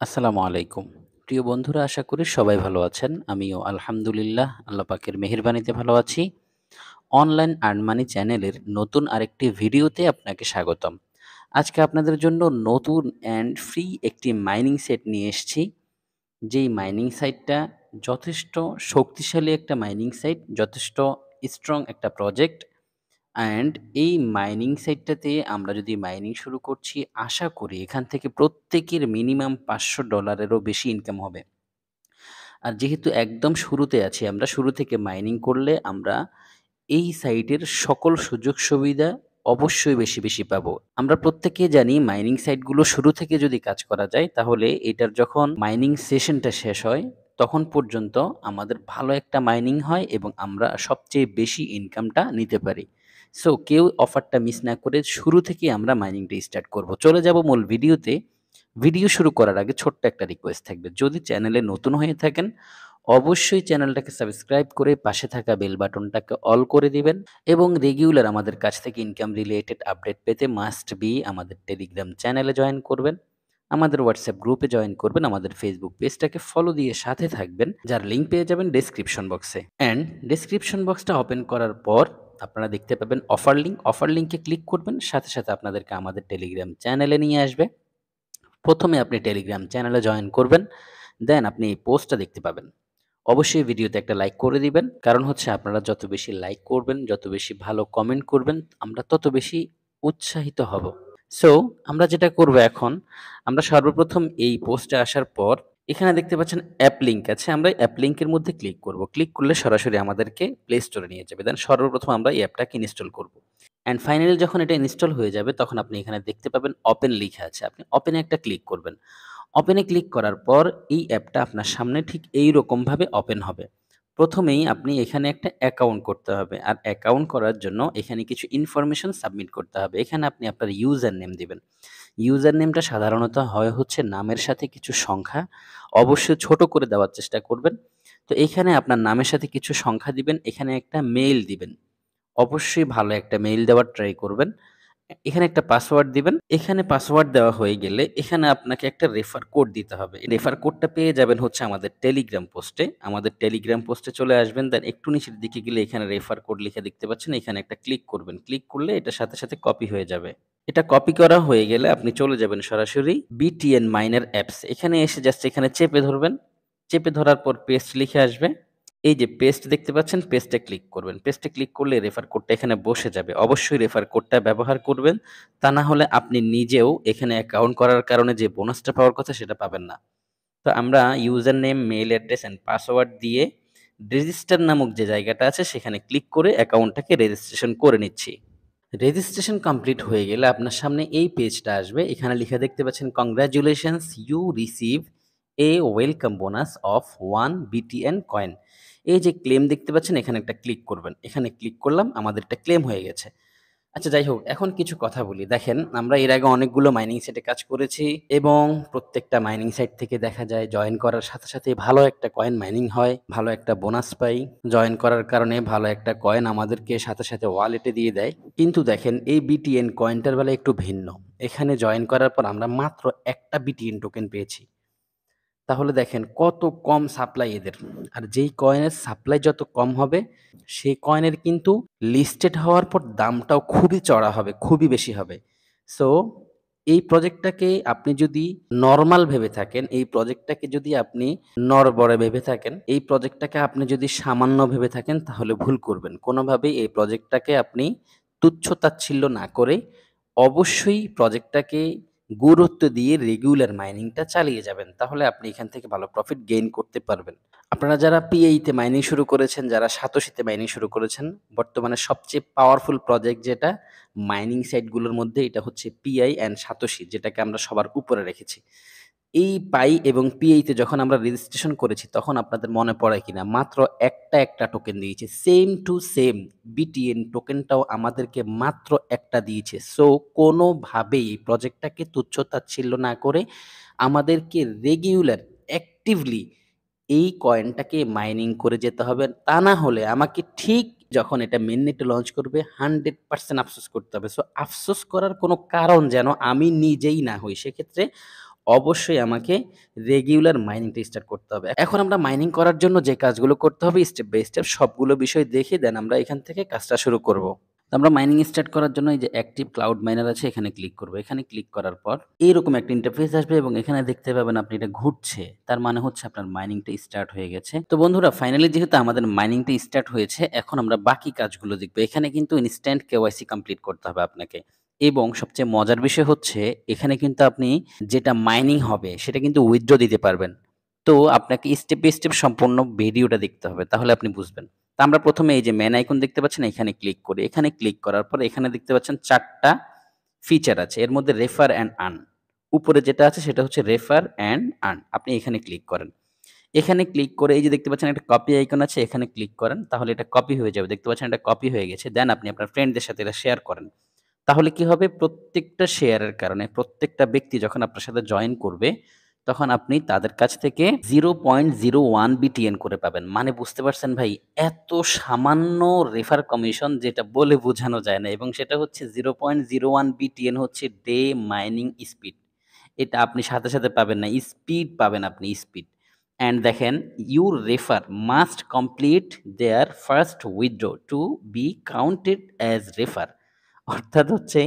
আসসালামু আলাইকুম। প্রিয় বন্ধুরা, আশা করি সবাই ভালো আছেন। আমিও আলহামদুলিল্লাহ আল্লাহ পাকের মেহেরবানিতে ভালো আছি। অনলাইন আর্ন মানি চ্যানেলের নতুন আরেকটি ভিডিওতে আপনাকে স্বাগতম। আজকে আপনাদের জন্য নতুন অ্যান্ড ফ্রি একটি মাইনিং সেট নিয়ে এসেছি। যেই মাইনিং সাইটটা যথেষ্ট শক্তিশালী একটা মাইনিং সাইট, যথেষ্ট স্ট্রং একটা প্রজেক্ট। অ্যান্ড এই মাইনিং সাইটটাতে আমরা যদি মাইনিং শুরু করছি, আশা করি এখান থেকে প্রত্যেকের মিনিমাম $500 বেশি ইনকাম হবে। আর যেহেতু একদম শুরুতে আছি আমরা, শুরু থেকে মাইনিং করলে আমরা এই সাইটের সকল সুযোগ সুবিধা অবশ্যই বেশি, বেশি পাবো। আমরা প্রত্যেকেই জানি মাইনিং সাইটগুলো শুরু থেকে যদি কাজ করা যায়, তাহলে এটার যখন মাইনিং সেশনটা শেষ হয়, তখন পর্যন্ত আমাদের ভালো একটা মাইনিং হয় এবং আমরা সবচেয়ে বেশি ইনকামটা নিতে পারি। সো কেউ অফারটা মিস না করে শুরু থেকেই আমরা মাইনিংটা স্টার্ট করব। চলে যাব মূল ভিডিওতে। ভিডিও শুরু করার আগে ছোট্ট একটা রিকোয়েস্ট থাকবে। যদি চ্যানেলে নতুন হয়ে থাকেন, অবশ্যই চ্যানেলটাকে সাবস্ক্রাইব করে পাশে থাকা বেল বাটনটাকে অল করে দিবেন এবং রেগুলার আমাদের কাছ থেকে ইনকাম রিলেটেড আপডেট পেতে মাস্ট বি আমাদের টেলিগ্রাম চ্যানেলে জয়েন করবেন, আমাদের হোয়াটসঅ্যাপ গ্রুপে জয়েন করবেন, আমাদের ফেসবুক পেজটাকে ফলো দিয়ে সাথে থাকবেন, যার লিঙ্ক পেয়ে যাবেন ডেসক্রিপশন বক্সে। অ্যান্ড ডেসক্রিপশন বক্সটা ওপেন করার পর আপনারা দেখতে পাবেন অফার লিঙ্ক। অফার লিঙ্কে ক্লিক করবেন, সাথে সাথে আপনাদেরকে আমাদের টেলিগ্রাম চ্যানেলে নিয়ে আসবে। প্রথমে আপনি টেলিগ্রাম চ্যানেলে জয়েন করবেন, দেন আপনি এই পোস্টটা দেখতে পাবেন। অবশ্যই ভিডিওতে একটা লাইক করে দিবেন, কারণ হচ্ছে আপনারা যত বেশি লাইক করবেন, যত বেশি ভালো কমেন্ট করবেন, আমরা তত বেশি উৎসাহিত হব। সো আমরা যেটা করব এখন, আমরা সর্বপ্রথম এই পোস্টে আসার পর এখানে দেখতে পাচ্ছেন অ্যাপ লিঙ্ক আছে, আমরা অ্যাপ লিঙ্কের মধ্যে ক্লিক করব। ক্লিক করলে সরাসরি আমাদেরকে প্লে স্টোরে নিয়ে যাবে। দেন সর্বপ্রথম আমরা এই অ্যাপটাকে ইনস্টল করব। অ্যান্ড ফাইনালি যখন এটা ইনস্টল হয়ে যাবে, তখন আপনি এখানে দেখতে পাবেন ওপেন লিখা আছে। আপনি ওপেনে একটা ক্লিক করবেন। ওপেনে ক্লিক করার পর এই অ্যাপটা আপনার সামনে ঠিক এইরকমভাবে ওপেন হবে। প্রথমেই আপনি এখানে একটা অ্যাকাউন্ট করতে হবে। আর অ্যাকাউন্ট করার জন্য এখানে কিছু ইনফরমেশন সাবমিট করতে হবে। এখানে আপনি আপনার ইউজার নেম দিবেন। ইউজার নেমটা সাধারণত হয় হচ্ছে নামের সাথে কিছু সংখ্যা। অবশ্যই ছোট করে দেওয়ার চেষ্টা করবেন। তো এখানে আপনার নামের সাথে কিছু সংখ্যা দিবেন। এখানে একটা মেইল দিবেন। অবশ্যই ভালো একটা মেইল দেওয়ার ট্রাই করবেন। এখানে একটা পাসওয়ার্ড দিবেন। এখানে পাসওয়ার্ড দেওয়া হয়ে গেলে এখানে আপনাকে একটা রেফার কোড দিতে হবে। রেফার কোডটা পেয়ে যাবেন হচ্ছে আমাদের টেলিগ্রাম পোস্টে। আমাদের টেলিগ্রাম পোস্টে চলে আসবেন। দেন একটু নিচের দিকে গেলে এখানে রেফার কোড লিখে দেখতে পাচ্ছেন। এখানে একটা ক্লিক করবেন। ক্লিক করলে এটার সাথে, সাথে কপি হয়ে যাবে। এটা কপি করা হয়ে গেলে আপনি চলে যাবেন সরাসরি BTN মাইনার অ্যাপস। এখানে এসে জাস্ট এখানে চেপে ধরবেন। চেপে ধরার পর পেস্ট লিখে আসবে। এই যে পেস্ট দেখতে পাচ্ছেন, পেস্টে ক্লিক করবেন। পেস্টে ক্লিক করলে রেফার কোডটা এখানে বসে যাবে। অবশ্যই রেফার কোডটা ব্যবহার করবেন। তা না হলে আপনি নিজেও এখানে অ্যাকাউন্ট করার কারণে যে বোনাসটা পাওয়ার কথা সেটা পাবেন না। তো আমরা user name, mail address and password দিয়ে রেজিস্টার নামক যে জায়গাটা আছে সেখানে ক্লিক করে অ্যাকাউন্টটাকে রেজিস্ট্রেশন করে নিচ্ছি। রেজিস্ট্রেশন কমপ্লিট হয়ে গেলে আপনার সামনে এই পেজটা আসবে। এখানে লিখে দেখতে পাচ্ছেন, congratulations, you receive a welcome bonus of 1 BTN coin. এই যে ক্লেম দেখতে পাচ্ছেন, এখানে একটা ক্লিক করবেন। এখানে ক্লিক করলাম, আমাদেরটা ক্লেম হয়ে গেছে। আচ্ছা, যাই হোক, এখন কিছু কথা বলি। দেখেন, আমরা এর আগে অনেকগুলো মাইনিং সাইটে কাজ করেছি এবং প্রত্যেকটা মাইনিং সাইট থেকে দেখা যায় জয়েন করার সাথে সাথে ভালো একটা কয়েন মাইনিং হয়, ভালো একটা বোনাস পাই। জয়েন করার কারণে ভালো একটা কয়েন আমাদেরকে সাথে সাথে ওয়ালেটে দিয়ে দেয়। কিন্তু দেখেন, এই BTN কয়েনটার বেলায় একটু ভিন্ন। এখানে জয়েন করার পর আমরা মাত্র একটা BTN টোকেন পেয়েছি। তাহলে দেখেন কত কম সাপ্লাই এদের। আর যেই কয়েনের সাপ্লাই যত কম হবে, সেই কয়েনের কিন্তু লিস্টেড হওয়ার পর দামটাও খুবই চড়া হবে, খুবই বেশি হবে। সো এই প্রজেক্টটাকে আপনি যদি নরমাল ভেবে থাকেন, এই প্রজেক্টটাকে যদি আপনি নড়বড়ে ভেবে থাকেন, এই প্রজেক্টটাকে আপনি যদি সামান্য ভেবে থাকেন, তাহলে ভুল করবেন। কোনোভাবেই এই প্রজেক্টটাকে আপনি তুচ্ছ-তাচ্ছিল্য না করে অবশ্যই প্রজেক্টটাকে গুরুত্ব দিয়ে রেগুলার মাইনিংটা চালিয়ে যাবেন। তাহলে আপনি এখান থেকে ভালো প্রফিট গেইন করতে পারবেন। আপনারা যারা PAI তে মাইনিং শুরু করেছেন, যারা সাতোশিতে মাইনিং শুরু করেছেন, বর্তমানে সবচেয়ে পাওয়ারফুল প্রজেক্ট যেটা মাইনিং সাইটগুলোর মধ্যে, এটা হচ্ছে PAI অ্যান্ড সাতোশি, যেটাকে আমরা সবার উপরে রেখেছি। এই পাই এবং PAI তে যখন আমরা রেজিস্ট্রেশন করেছি, তখন আপনাদের মনে পড়ে কিনা মাত্র একটা টোকেন দিয়েছে। সেম টু সেম BTN টোকেনটাও আমাদেরকে মাত্র একটা দিয়েছে। সো কোনোভাবেই এই প্রজেক্টটাকে তুচ্ছ-তাচ্ছিল্য না করে আমাদেরকে রেগুলার অ্যাক্টিভলি এই কয়েনটাকে মাইনিং করে যেতে হবে। তা না হলে আমাকে ঠিক যখন এটা মেইননেটে লঞ্চ করবে 100% আফসোস করতে হবে। সো আফসোস করার কোনো কারণ যেন আমি নিজেই না হই। সেক্ষেত্রে অবশ্যই আমাকে রেগুলার মাইনিংটা স্টার্ট করতে হবে। এখন আমরা মাইনিং করার জন্য যে কাজগুলো করতে হবে স্টেপ বাই স্টেপ সবগুলো বিষয় দেখে দেন আমরা এখান থেকে কাজটা শুরু করব। তো আমরা মাইনিং স্টার্ট করার জন্য এই যে অ্যাক্টিভ ক্লাউড মাইনার আছে এখানে ক্লিক করব। এখানে ক্লিক করার পর এইরকম একটা ইন্টারফেস আসবে এবং এখানে দেখতে পাবেন আপনি এটা ঘুরছে। তার মানে হচ্ছে আপনার মাইনিংটা স্টার্ট হয়ে গেছে। তো বন্ধুরা ফাইনালি যেহেতু আমাদের মাইনিংটা স্টার্ট হয়েছে এখন আমরা বাকি কাজগুলো দেখব। এখানে কিন্তু ইনস্ট্যান্ট কেওয়াইসি কমপ্লিট করতে হবে আপনাকে। এবং সবচেয়ে মজার বিষয় হচ্ছে এখানে কিন্তু আপনি যেটা মাইনিং হবে সেটা কিন্তু উইথড্র দিতে পারবেন। তো আপনাকে স্টেপ বাই স্টেপ সম্পূর্ণ ভিডিওটা দেখতে হবে তাহলে আপনি বুঝবেন। তো আমরা প্রথমে এই যে ম্যান আইকন দেখতে পাচ্ছেন এখানে ক্লিক করি। এখানে ক্লিক করার পর এখানে দেখতে পাচ্ছেন ৪ টা ফিচার আছে। এর মধ্যে রেফার অ্যান্ড আর্ন। উপরে যেটা আছে সেটা হচ্ছে রেফার অ্যান্ড আর্ন। আপনি এখানে ক্লিক করেন। এখানে ক্লিক করে এই যে দেখতে পাচ্ছেন একটা কপি আইকন আছে এখানে ক্লিক করেন। তাহলে এটা কপি হয়ে যাবে। দেখতে পাচ্ছেন এটা কপি হয়ে গেছে। দেন আপনি আপনার ফ্রেন্ডদের সাথে এটা শেয়ার করেন। তাহলে কি হবে? প্রত্যেকটা শেয়ারের কারণে প্রত্যেকটা ব্যক্তি যখন আপনার সাথে জয়েন করবে, তখন আপনি তাদের কাছ থেকে 0.01 BTN করে পাবেন। মানে বুঝতে পারছেন ভাই? এত সামান্য রেফার কমিশন যেটা বলে বোঝানো যায় না এবং সেটা হচ্ছে 0.01 BTN হচ্ছে ডে মাইনিং স্পিড। এটা আপনি সাথে, সাথে পাবেন না। স্পিড পাবেন আপনি স্পিড। অ্যান্ড দেখেন your refer must complete their first withdraw to be counted as refer অর্থাৎ হচ্ছে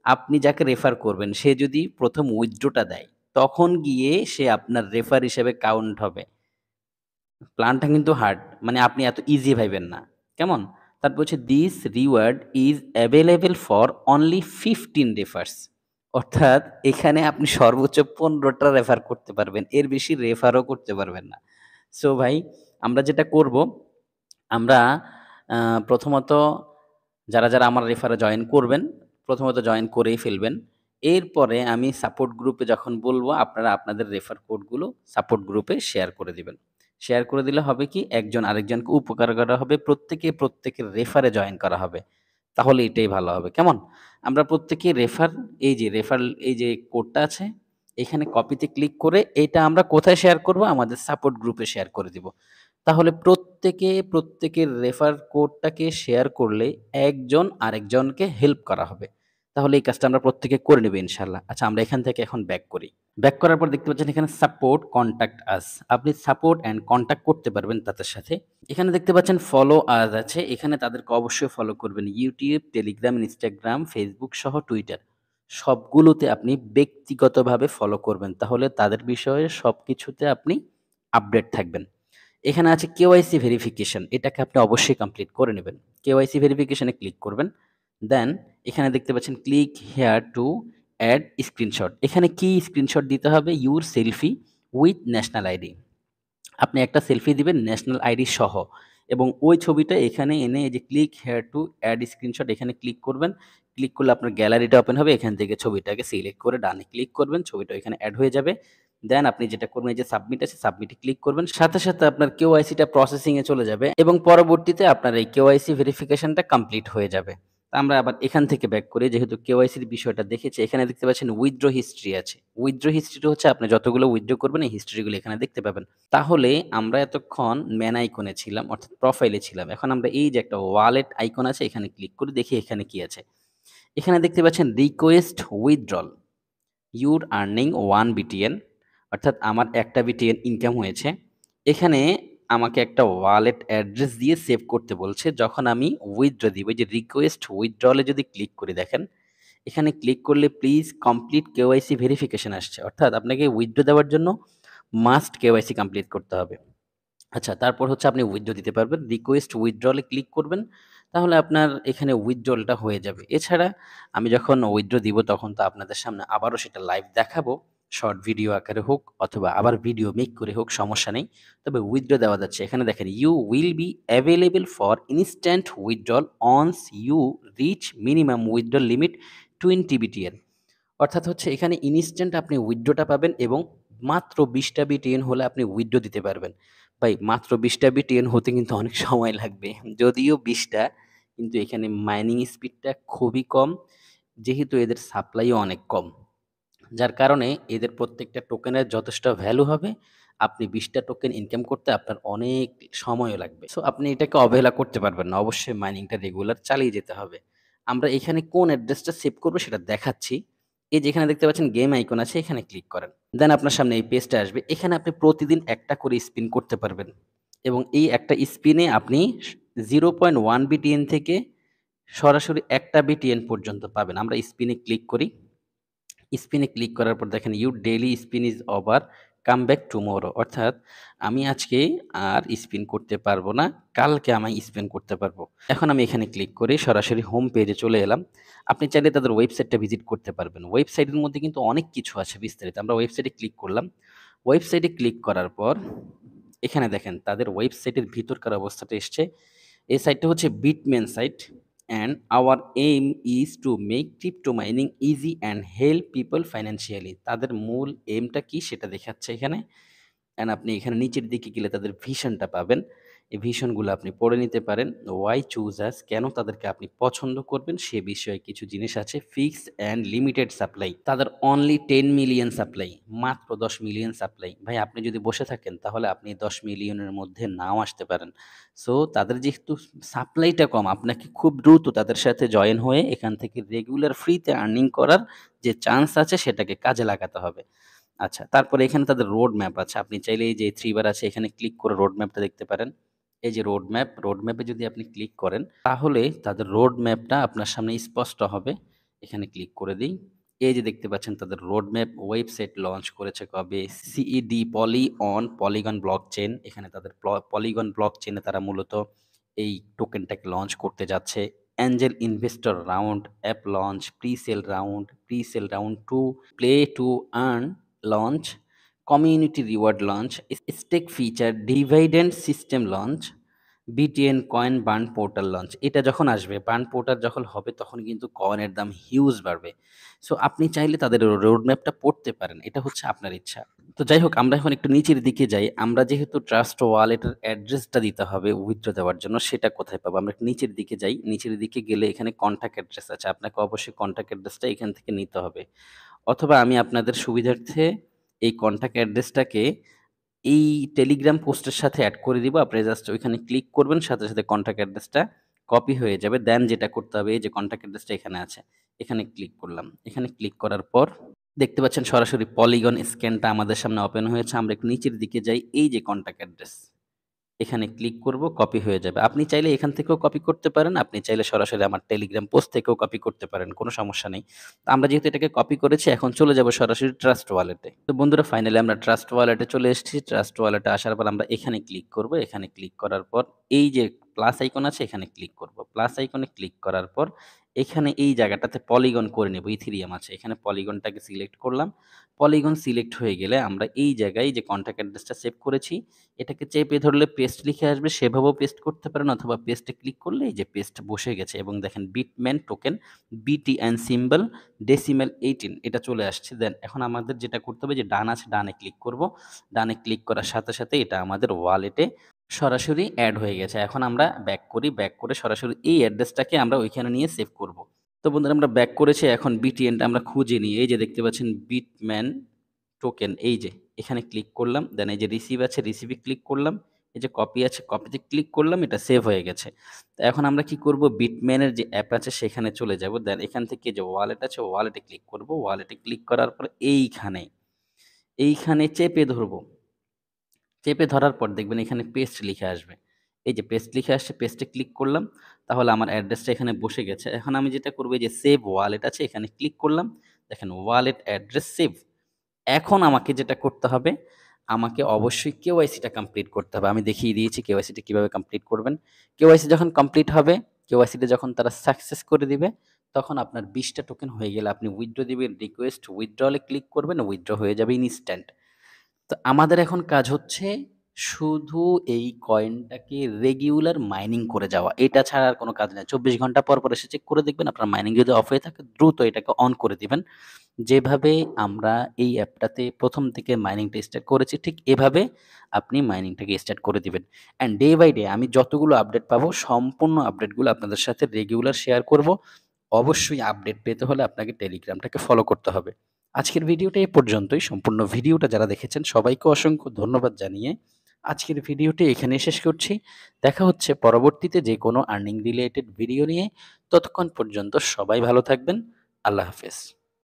আপনি যাকে রেফার করবেন সে যদি ১ম উইথড্রটা দেয়, তখন গিয়ে সে আপনার রেফার হিসেবে কাউন্ট হবে। প্ল্যানটা কিন্তু হার্ড। মানে আপনি এত ইজি ভাইবেন না। কেমন? তারপর হচ্ছে this reward is available for only 15 refers. অর্থাৎ এখানে আপনি সর্বোচ্চ ১৫ টা রেফার করতে পারবেন। এর বেশি রেফারও করতে পারবেন না। সো ভাই আমরা যেটা করব, আমরা আ প্রথমত যারা আমার রেফারে জয়েন করবেন, প্রথমত জয়েন করেই ফেলবেন। এরপরে আমি সাপোর্ট গ্রুপে যখন বলব, আপনারা আপনাদের রেফার কোডগুলো সাপোর্ট গ্রুপে শেয়ার করে দিবেন। শেয়ার করে দিলে হবে কি, একজন আরেকজনকে উপকার করা হবে, প্রত্যেকের রেফারে জয়েন করা হবে। তাহলে এটাই ভালো হবে। কেমন? আমরা প্রত্যেকে এই যে কোডটা আছে, এখানে কপিতে ক্লিক করে এটা আমরা কোথায় শেয়ার করব? আমাদের সাপোর্ট গ্রুপে শেয়ার করে দিব। তাহলে প্রত্যেকের রেফার কোডটাকে শেয়ার করলে একজন আরেকজনকে হেল্প করা হবে। তাহলে এই কাজটা আমরা প্রত্যেকে করে নেব ইনশাআল্লাহ। আচ্ছা আমরা এখান থেকে এখন ব্যাক করি। ব্যাক করার পর দেখতে পাচ্ছেন এখানে সাপোর্ট কনট্যাক্ট আস। আপনি সাপোর্ট অ্যান্ড কনট্যাক্ট করতে পারবেন তাদের সাথে। এখানে দেখতে পাচ্ছেন ফলো আস আছে। এখানে তাদেরকে অবশ্যই ফলো করবেন। YouTube, Telegram, Instagram, Facebook সহ Twitter সবগুলোতে আপনি ব্যক্তিগতভাবে ফলো করবেন। তাহলে তাদের বিষয়ে সবকিছুতে আপনি আপডেট থাকবেন। এখানে আছে কেওয়াইসি ভেরিফিকেশন। এটাকে আপনি অবশ্যই কমপ্লিট করে নেবেন। কেওয়াইসি ভেরিফিকেশন এ ক্লিক করবেন। দেন এখানে দেখতে পাচ্ছেন click here to add screenshot. এখানে কি স্ক্রিনশট দিতে হবে? Your selfie with national ID. আপনি একটা সেলফি দিবেন ন্যাশনাল আইডি সহ এবং ওই ছবিটা এখানে এনে এই যে click here to add screenshot এখানে ক্লিক করবেন। ক্লিক করলে আপনার গ্যালারিটা ওপেন হবে। এখান থেকে ছবিটাকে সিলেক্ট করে ডানে ক্লিক করবেন। ছবিটা এখানে অ্যাড হয়ে যাবে। দেন আপনি যেটা করবেন এই যে সাবমিট আছে সাবমিটে ক্লিক করবেন। সাথে, সাথে আপনার কেওয়াইসিটা প্রসেসিং এ চলে যাবে এবং পরবর্তীতে আপনার এই কেওয়াইসি ভেরিফিকেশনটা কমপ্লিট হয়ে যাবে। তা আমরা আবার এখান থেকে ব্যাক করি যেহেতু কেওয়াইসির বিষয়টা দেখেছি। এখানে দেখতে পাচ্ছেন উইথড্র হিস্ট্রি আছে। উইথড্র হিস্ট্রি হচ্ছে আপনি যতগুলো উইথড্র করবেন এই হিস্ট্রিগুলো এখানে দেখতে পাবেন। তাহলে আমরা এতক্ষণ ম্যান আইকনে ছিলাম অর্থাৎ প্রোফাইলে ছিলাম। এখন আমরা এই যে একটা ওয়ালেট আইকন আছে এখানে ক্লিক করি দেখি এখানে কি আছে। এখানে দেখতে পাচ্ছেন request withdrawal. Your earning 1 BTN অর্থাৎ আমার 1টা BTN ইনকাম হয়েছে। এখানে আমাকে একটা ওয়ালেট অ্যাড্রেস দিয়ে সেভ করতে বলছে। যখন আমি উইথড্র দিব এই যে রিকোয়েস্ট উইথড্রল এ যদি ক্লিক করি দেখেন, এখানে ক্লিক করলে প্লিজ কমপ্লিট কেওয়াইসি ভেরিফিকেশন আসছে। অর্থাৎ আপনাকে উইথড্র দেওয়ার জন্য মাস্ট কেওয়াইসি কমপ্লিট করতে হবে। আচ্ছা, তারপর হচ্ছে আপনি উইথড্র দিতে পারবেন। রিকোয়েস্ট উইথড্রল এ ক্লিক করবেন। তাহলে আপনার এখানে উইথড্রলটা হয়ে যাবে। এছাড়া আমি যখন উইথড্র দিব তখন তো আপনাদের সামনে আবারও সেটা লাইভ দেখাবো। শর্ট ভিডিও আকারে হোক অথবা আবার ভিডিও মেক করে হোক সমস্যা নেই। তবে উইথড্র দেওয়া যাচ্ছে। এখানে দেখেন you will be available for instant withdrawal once you reach minimum withdrawal limit 20 BTN অর্থাৎ হচ্ছে এখানে ইনস্ট্যান্ট আপনি উইথড্রটা পাবেন এবং মাত্র 20টা BTN হলে আপনি উইথড্র দিতে পারবেন। ভাই মাত্র 20টা BTN হতে কিন্তু অনেক সময় লাগবে। যদিও 20টা কিন্তু এখানে মাইনিং স্পিডটা খুবই কম। যেহেতু এদের সাপ্লাইও অনেক কম। যার কারণে এদের প্রত্যেকটা টোকেনের যথেষ্ট ভ্যালু হবে। আপনি 20টা টোকেন ইনকাম করতে আপনার অনেক সময়ও লাগবে। সো আপনি এটাকে অবহেলা করতে পারবেন না। অবশ্যই মাইনিংটা রেগুলার চালিয়ে যেতে হবে। আমরা এখানে কোন অ্যাড্রেসটা সেভ করব সেটা দেখাচ্ছি। এই যে এখানে দেখতে পাচ্ছেন গেম আইকন আছে, এখানে ক্লিক করেন। দেন আপনার সামনে এই পেজটা আসবে। এখানে আপনি প্রতিদিন একটা করে স্পিন করতে পারবেন এবং এই একটা স্পিনে আপনি 0.1 BTN থেকে সরাসরি 1টা BTN পর্যন্ত পাবেন। আমরা স্পিনে ক্লিক করি। স্পিনে ক্লিক করার পর দেখেন your daily spin is over, come back tomorrow, অর্থাৎ আমি আজকে আর স্পিন করতে পারবো না, কালকে আমি স্পিন করতে পারবো। এখন আমি এখানে ক্লিক করে সরাসরি হোম পেজে চলে এলাম। আপনি চাইলে তাদের ওয়েবসাইটটা ভিজিট করতে পারবেন। ওয়েবসাইটের মধ্যে কিন্তু অনেক কিছু আছে বিস্তারিত। আমরা ওয়েবসাইটে ক্লিক করলাম। ওয়েবসাইটে ক্লিক করার পর এখানে দেখেন তাদের ওয়েবসাইটের ভিতরকার অবস্থাটা এসছে। এই সাইটটা হচ্ছে Bitmen site and our aim is to make crypto mining easy and help people financially. তাদের মূল এইমটা কি সেটা দেখাচ্ছে এখানে। অ্যান্ড আপনি এখানে নিচের দিকে গেলে তাদের ভিশনটা পাবেন। এই ভিশনগুলো আপনি পড়ে নিতে পারেন। ওয়াই চুজ আস, কেন তাদেরকে আপনি পছন্দ করবেন সে বিষয়ে কিছু জিনিস আছে। ফিক্সড অ্যান্ড লিমিটেড সাপ্লাই, তাদের অনলি 10 মিলিয়ন সাপ্লাই, মাত্র 10 মিলিয়ন সাপ্লাই। ভাই আপনি যদি বসে থাকেন তাহলে আপনি 10 মিলিয়নের মধ্যে নাও আসতে পারেন। সো তাদের যেহেতু সাপ্লাইটা কম, আপনাকে খুব দ্রুত তাদের সাথে জয়েন হয়ে এখান থেকে রেগুলার ফ্রিতে আর্নিং করার যে চান্স আছে সেটাকে কাজে লাগাতে হবে। আচ্ছা, তারপরে এখানে তাদের রোড ম্যাপ আছে। আপনি চাইলে এই যে 3 বার আছে এখানে ক্লিক করে রোড ম্যাপটা দেখতে পারেন। এই যে রোড ম্যাপ, রোড ম্যাপে যদি আপনি ক্লিক করেন তাহলে তাদের রোড ম্যাপটা আপনার সামনে স্পষ্ট হবে। এখানে ক্লিক করে দিই। এই যে দেখতে পাচ্ছেন তাদের রোড ম্যাপ, ওয়েবসাইট লঞ্চ করেছে কবে, সিইডি পলি অন পলিগন ব্লকচেইন। এখানে তাদের পলিগন ব্লকচেইনে তারা মূলত এই টোকেনটাকে লঞ্চ করতে যাচ্ছে। Angel investor round, app launch, pre sale round 2, play to earn launch, community reward launch, stake feature, dividend system launch, BTN coin burn portal launch. এটা যখন আসবে, বার্ন পোর্টাল যখন হবে তখন কিন্তু কয়েনের দাম হিউজ বাড়বে। সো আপনি চাইলে তাদের রোড ম্যাপটা পড়তে পারেন। এটা হচ্ছে আপনার ইচ্ছা। তো যাই হোক, আমরা এখন একটু নিচের দিকে যাই। আমরা যেহেতু ট্রাস্ট ওয়ালেটের অ্যাড্রেসটা দিতে হবে উইথড্র দেওয়ার জন্য, সেটা কোথায় পাবো? আমরা একটু নিচের দিকে যাই। নিচের দিকে গেলে এখানে কন্টাক্ট অ্যাড্রেস আছে। আপনাকে অবশ্যই কন্টাক্ট অ্যাড্রেসটা এখান থেকে নিতে হবে। অথবা আমি আপনাদের সুবিধার্থে এই কন্টাক্ট অ্যাড্রেসটাকে এই টেলিগ্রাম পোস্টের সাথে অ্যাড করে দিব। আপনি জাস্ট ওইখানে ক্লিক করবেন, সাথে সাথে কন্টাক্ট অ্যাড্রেসটা কপি হয়ে যাবে। দেন যেটা করতে হবে, এই যে কন্টাক্ট অ্যাড্রেসটা এখানে আছে, এখানে ক্লিক করলাম। এখানে ক্লিক করার পর দেখতে পাচ্ছেন সরাসরি পলিগন স্ক্যানটা আমাদের সামনে ওপেন হয়েছে। আমরা একটু নিচের দিকে যাই। এই যে কন্টাক্ট অ্যাড্রেস, এখানে ক্লিক করব, কপি হয়ে যাবে। আপনি চাইলে এখান থেকেও কপি করতে পারেন, আপনি চাইলে সরাসরি আমার টেলিগ্রাম পোস্ট থেকেও কপি করতে পারেন, কোনো সমস্যা নেই। তো আমরা যেহেতু এটাকে কপি করেছি, এখন চলে যাব সরাসরি ট্রাস্ট ওয়ালেটে। তো বন্ধুরা ফাইনালি আমরা ট্রাস্ট ওয়ালেটে চলে এসেছি। ট্রাস্ট ওয়ালেটে আসার পর আমরা এখানে ক্লিক করব। এখানে ক্লিক করার পর এই যে প্লাস আইকন আছে এখানে ক্লিক করব। প্লাস আইকনে ক্লিক করার পর এখানে এই জায়গাটাতে পলিগন করে নেব, ইথিরিয়াম আছে। এখানে পলিগনটাকে সিলেক্ট করলাম। পলিগন সিলেক্ট হয়ে গেলে আমরা এই জায়গায় যে কন্টাক্ট অ্যাড্রেসটা সেভ করেছি এটাকে চেপে ধরলে পেস্ট লিখে আসবে, সেভাবেও পেস্ট করতে পারেন, অথবা পেস্টে ক্লিক করলে এই যে পেস্ট বসে গেছে এবং দেখেন বিটম্যান টোকেন বিটিএন সিম্বল ডেসিমেল 18 এটা চলে আসছে। দেন এখন আমাদের যেটা করতে হবে, যে ডান আছে ডানে ক্লিক করব। ডানে ক্লিক করার সাথে সাথে এটা আমাদের ওয়ালেটে সরাসরি অ্যাড হয়ে গেছে। এখন আমরা ব্যাক করি, ব্যাক করে সরাসরি এই অ্যাড্রেসটাকে আমরা ওইখানে নিয়ে সেভ করব। তো বন্ধুরা আমরা ব্যাক করেছি, এখন বিটিএনটা আমরা খুঁজে নিই। এই যে দেখতে পাচ্ছেন বিটম্যান টোকেন, এই যে এখানে ক্লিক করলাম। দেন এই যে রিসিভ আছে, রিসিভে ক্লিক করলাম। এই যে কপি আছে, কপিতে ক্লিক করলাম, এটা সেভ হয়ে গেছে। তো এখন আমরা কি করব, বিটম্যানের যে অ্যাপ আছে সেখানে চলে যাব। দেন এখান থেকে যে ওয়ালেট আছে ওয়ালেটে ক্লিক করব। ওয়ালেটে ক্লিক করার পর এইখানে চেপে ধরবো। চেপে ধরার পর দেখবেন এখানে পেস্ট লিখে আসবে। এই যে পেস্ট লিখে আসছে, পেস্টে ক্লিক করলাম। তাহলে আমার অ্যাড্রেসটা এখানে বসে গেছে। এখন আমি যেটা করব, এই যে সেভ ওয়ালেট আছে এখানে ক্লিক করলাম। দেখেন ওয়ালেট অ্যাড্রেস সেভ। এখন আমাকে যেটা করতে হবে, আমাকে অবশ্যই কেওয়াইসিটা কমপ্লিট করতে হবে। আমি দেখিয়ে দিয়েছি কেওয়াইসিটা কিভাবে কমপ্লিট করবেন। কেওয়াইসি যখন কমপ্লিট হবে, কেওয়াইসিটা যখন তারা সাকসেস করে দিবে, তখন আপনার 20টা টোকেন হয়ে গেলে আপনি উইথড্র দিবেন। রিকোয়েস্ট উইথড্রলে ক্লিক করবেন, উইথড্র হয়ে যাবে ইনস্ট্যান্ট। তো আমাদের এখন কাজ হচ্ছে শুধু এই কয়েনটাকে রেগুলার মাইনিং করে যাওয়া। এটা ছাড়া আর কোনো কাজ নাই। 24 ঘন্টা পর, পর এসে চেক করে দেখবেন। আপনার মাইনিং যদি অফ হয়ে থাকে দ্রুত এটাকে অন করে দিবেন। যেভাবে আমরা এই অ্যাপটাতে ১ম থেকে মাইনিংটা স্টার্ট করেছি, ঠিক এভাবে আপনি মাইনিংটাকে স্টার্ট করে দিবেন। অ্যান্ড ডে বাই ডে আমি যতগুলো আপডেট পাবো, সম্পূর্ণ আপডেটগুলো আপনাদের সাথে রেগুলার শেয়ার করব। অবশ্যই আপডেট পেতে হলে আপনাকে টেলিগ্রামটাকে ফলো করতে হবে। আজকের ভিডিওটা এই পর্যন্তই। সম্পূর্ণ ভিডিওটা যারা দেখেছেন সবাইকে অসংখ্য ধন্যবাদ জানিয়ে আজকের ভিডিওটি এখানেই শেষ করছি। দেখা হচ্ছে পরবর্তীতে যে কোনো আর্নিং রিলেটেড ভিডিও নিয়ে। ততক্ষণ পর্যন্ত সবাই ভালো থাকবেন। আল্লাহ হাফেজ।